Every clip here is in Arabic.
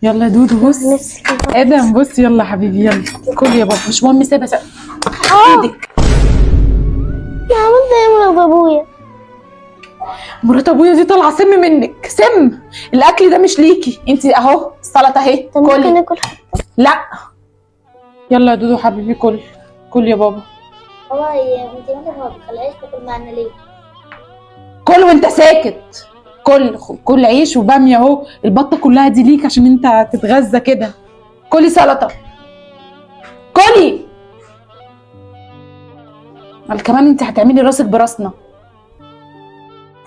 يلا يا دودو بص. نفسي كده. ادم بص يلا يا حبيبي يلا كل يا بابا، مش مهم سيبها ايدك. يا عملت ايه مرات ابويا؟ مرات ابويا دي طالعه سم منك، سم. الاكل ده مش ليكي انت اهو، السلطه اهي طب ممكن كلي. ناكل حتى؟ لا يلا يا دودو حبيبي كل يا بابا. بابا هي انت مالك ما بتخليهاش تاكل معانا ليه؟ كل وانت ساكت. كل عيش وباميه اهو، البطه كلها دي ليك عشان انت تتغذى كده. كلي سلطه كلي. قال كمان انت هتعملي راسك براسنا.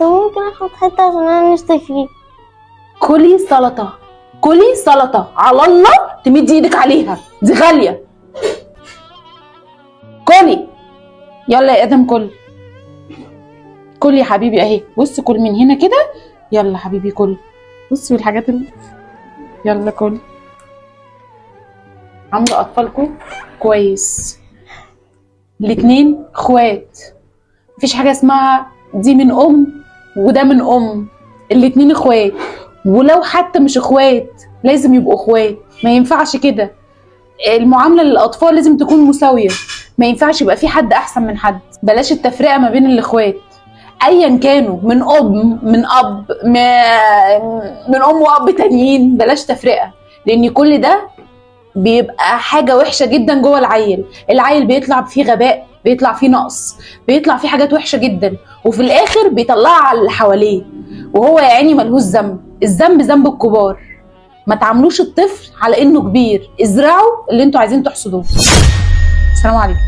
طب ممكن اخد حتة عشان انا نفسي فيه. كلي سلطه، كلي سلطه على الله تمدي ايدك عليها، دي غاليه. كلي يلا يا ادم كل يا حبيبي اهي، بص كل من هنا كده. يلا حبيبي كل، بصي والحاجات اللي يلا كل. عامله اطفالكم كويس، الاتنين اخوات، مفيش حاجه اسمها دي من ام وده من ام، الاتنين اخوات. ولو حتى مش اخوات لازم يبقوا اخوات، ما ينفعش كده. المعامله للاطفال لازم تكون مساويه، ما ينفعش يبقى في حد احسن من حد. بلاش التفرقه ما بين الاخوات ايا كانوا، من اب من ام واب تانيين. بلاش تفرقه، لان كل ده بيبقى حاجه وحشه جدا جوه العيل بيطلع فيه غباء، بيطلع فيه نقص، بيطلع فيه حاجات وحشه جدا، وفي الاخر بيطلعها على اللي حواليه، وهو يا عيني ملهوش ذنب. الذنب ذنب الكبار. ما تعاملوش الطفل على انه كبير، ازرعوا اللي انتوا عايزين تحصدوه. السلام عليكم.